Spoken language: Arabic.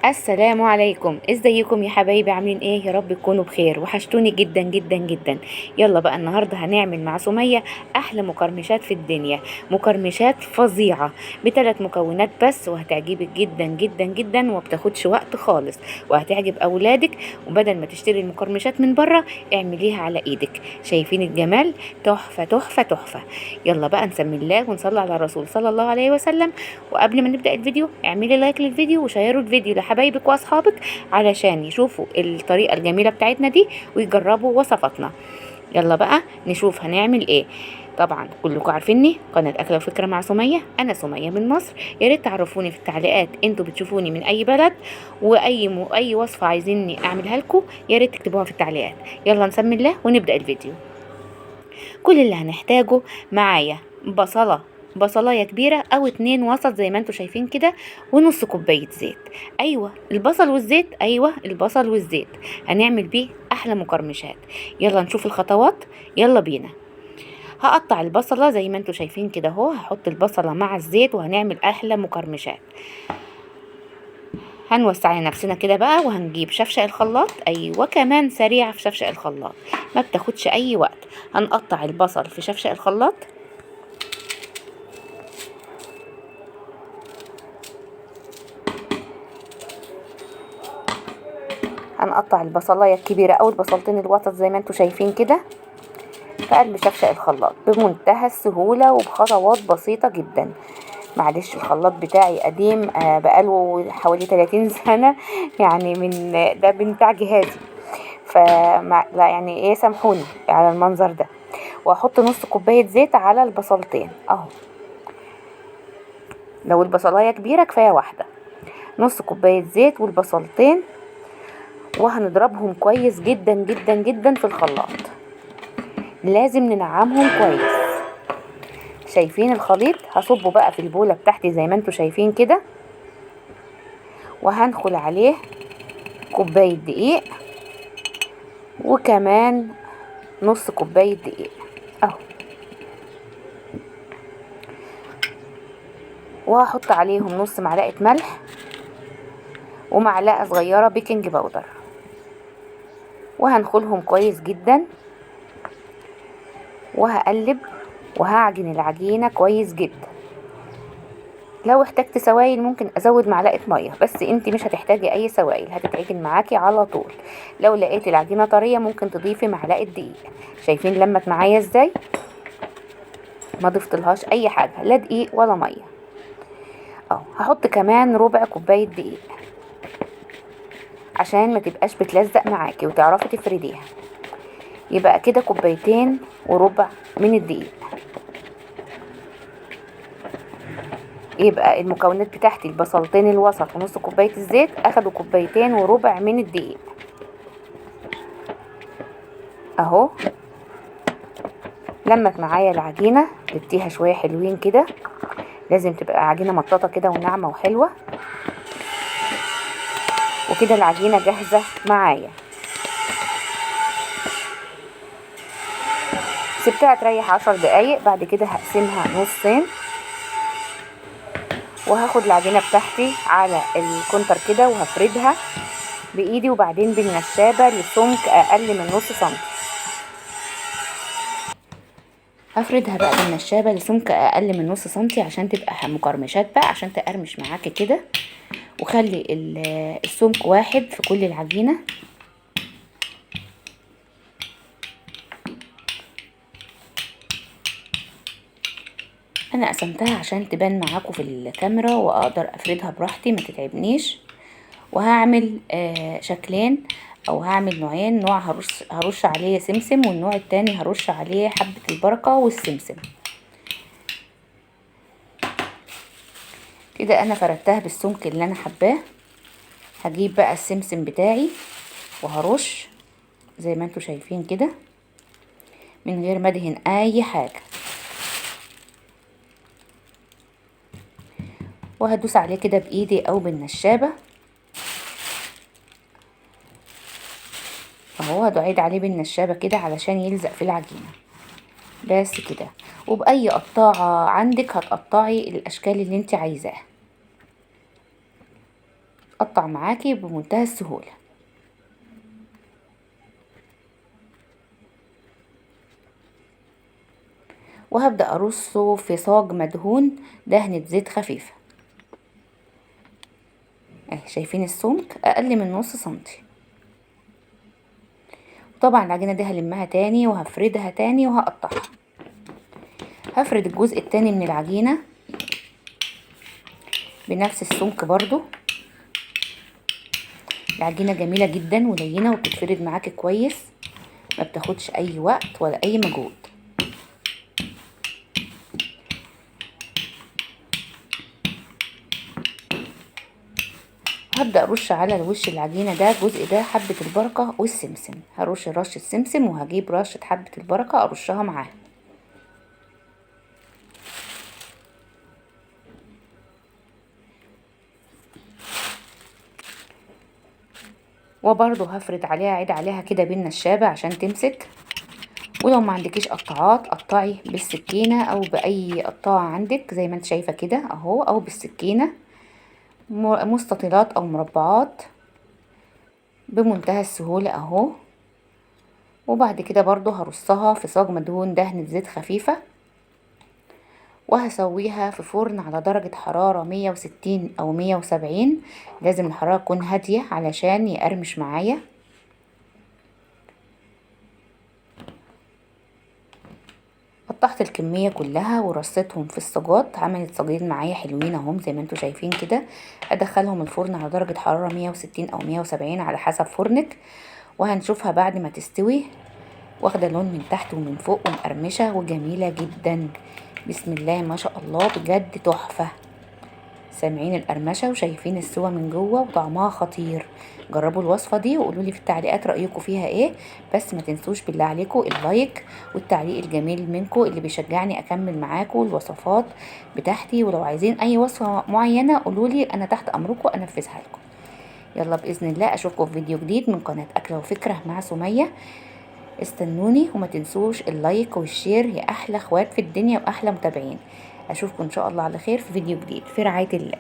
السلام عليكم، ازيكم يا حبايبي؟ عاملين ايه؟ يا رب تكونوا بخير. وحشتوني جدا جدا جدا. يلا بقى النهارده هنعمل مع سمية احلى مقرمشات في الدنيا. مقرمشات فظيعة بثلاث مكونات بس، وهتعجبك جدا جدا جدا ومبتاخدش وقت خالص، وهتعجب اولادك. وبدل ما تشتري المقرمشات من بره اعمليها على ايدك. شايفين الجمال؟ تحفة تحفة تحفة. يلا بقى نسمي الله ونصلي على الرسول صلى الله عليه وسلم. وقبل ما نبدأ الفيديو اعملي لايك للفيديو وشيروا الفيديو لحبايبك واصحابك علشان يشوفوا الطريقة الجميلة بتاعتنا دي ويجربوا وصفاتنا. يلا بقى نشوف هنعمل ايه. طبعا كلكم عارفيني قناة أكلة وفكرة مع سمية. أنا سمية من مصر. يا ريت تعرفوني في التعليقات انتوا بتشوفوني من أي بلد، أي وصفة عايزيني أعملها لكم يا ريت تكتبوها في التعليقات. يلا نسمي الله ونبدأ الفيديو. كل اللي هنحتاجه معايا بصلاية كبيرة او اتنين وسط زي ما انتوا شايفين كده، ونص كوباية زيت. ايوه البصل والزيت، ايوه البصل والزيت هنعمل بيه احلى مقرمشات. يلا نشوف الخطوات. يلا بينا. هقطع البصلة زي ما انتوا شايفين كده اهو، هحط البصلة مع الزيت وهنعمل احلى مقرمشات. هنوسع على نفسنا كده بقى وهنجيب شفشق الخلاط. ايوه كمان سريعة في شفشق الخلاط، ما بتاخدش اي وقت. هنقطع البصل في شفشق الخلاط. هنقطع البصلايه الكبيره او البصلتين الوسط زي ما انتوا شايفين كده في قلب شفشق الخلاط بمنتهى السهوله وبخطوات بسيطه جدا. معلش الخلاط بتاعي قديم، بقاله حوالي 30 سنه يعني، من ده بتاع جهازي. لا يعني ايه، سامحوني على المنظر ده. واحط نص كوبايه زيت على البصلتين اهو. لو البصلايه كبيره كفايه واحده. نص كوبايه زيت والبصلتين، وهنضربهم كويس جدا جدا جدا في الخلاط. لازم ننعمهم كويس. شايفين الخليط؟ هصبه بقى في البولة بتاعتي زي ما انتوا شايفين كده، وهنخل عليه كوباية دقيق وكمان نص كوباية دقيق اهو، وهحط عليهم نص معلقة ملح ومعلقة صغيرة بيكنج باودر، وهنخلهم كويس جدا. وهقلب وهعجن العجينة كويس جدا. لو احتجت سوائل ممكن ازود معلقه ميه، بس انت مش هتحتاجي اي سوائل، هتتعجن معاكي على طول. لو لقيتي العجينه طريه ممكن تضيفي معلقه دقيق. شايفين لمت معايا ازاي؟ ما ضفتلهاش اي حاجه، لا دقيق ولا ميه. هحط كمان ربع كوبايه دقيق عشان ما تبقاش بتلزق معاكي وتعرفي تفرديها. يبقى كده كوبايتين وربع من الدقيق. يبقى المكونات بتاعتي البصلتين الوسط ونص كوبايه الزيت اخدوا كوبايتين وربع من الدقيق اهو. لمت معايا العجينه، اديها شويه حلوين كده. لازم تبقى عجينه مطاطه كده وناعمه وحلوه. وكده العجينه جاهزه معايا. سبتها تريح 10 دقايق. بعد كده هقسمها نصين، وهاخد العجينه بتاعتي على الكونتر كده وهفردها بايدي وبعدين بالنشابه لسمك اقل من نص سنتي. هفردها بقى بالنشابه لسمك اقل من نص سنتي عشان تبقى مقرمشات بقى، عشان تقرمش معاكي كده. وخلي السمك واحد في كل العجينه. انا قسمتها عشان تبان معاكم في الكاميرا واقدر افردها براحتي ما تتعبنيش. وهعمل شكلين او هعمل نوعين. نوع هرش عليه سمسم، والنوع التاني هرش عليه حبة البركة والسمسم. كده انا فردتها بالسمك اللي انا حباه. هجيب بقى السمسم بتاعي وهرش زي ما انتوا شايفين كده من غير ما ادهن اي حاجة، وهدوس عليه كده بايدي او بالنشابة اهو. هدعيد عليه بالنشابة كده علشان يلزق في العجينة بس كده. وبأي قطاعة عندك هتقطعي الاشكال اللي انت عايزاها. قطع معاكي بمنتهى السهولة. وهبدأ ارصه في صاج مدهون دهنة زيت خفيفة اهي. شايفين السمك اقل من نص سنتي. طبعا العجينة دي هلمها تاني وهفردها تاني وهقطعها. هفرد الجزء التاني من العجينة بنفس السمك برضو. العجينة جميلة جدا ولينة وبتتفرد معاكي كويس، ما بتاخدش اي وقت ولا اي مجهود. هبدأ ارش على وش العجينة ده الجزء ده حبة البركة والسمسم. هرش رشة سمسم وهجيب رشة حبة البركة ارشها معاها. وبرضو هفرد عليها، عيد عليها كده بالنشابة عشان تمسك. ولو ما عندكيش قطعات قطعي بالسكينة او باي قطاعة عندك زي ما انت شايفة كده اهو، او بالسكينة مستطيلات او مربعات بمنتهى السهولة اهو. وبعد كده برضو هرصها في صاج مدهون دهنة زيت خفيفة، وهسويها في فرن على درجة حرارة 160 او 170. لازم الحرارة تكون هادية علشان يقرمش معايا. قطعت الكمية كلها ورصيتهم في الصاجات، عملت صاجين معايا حلوين اهم زي ما انتوا شايفين كده. ادخلهم الفرن على درجة حرارة 160 او 170 على حسب فرنك، وهنشوفها بعد ما تستوي واخده لون من تحت ومن فوق ومقرمشه وجميله جدا. بسم الله ما شاء الله، بجد تحفه. سامعين القرمشه وشايفين السوا من جوه وطعمها خطير. جربوا الوصفه دي وقولوا لي في التعليقات رايكم فيها ايه. بس ما تنسوش بالله عليكم اللايك والتعليق الجميل منكم اللي بيشجعني اكمل معاكم الوصفات بتاعتي. ولو عايزين اي وصفه معينه قولوا لي، انا تحت امركم انفذها لكم. يلا باذن الله اشوفكم في فيديو جديد من قناه اكله وفكره مع سميه. استنوني وما تنسوش اللايك والشير يا احلى اخوات في الدنيا واحلى متابعين. اشوفكم ان شاء الله على خير في فيديو جديد في رعاية الله.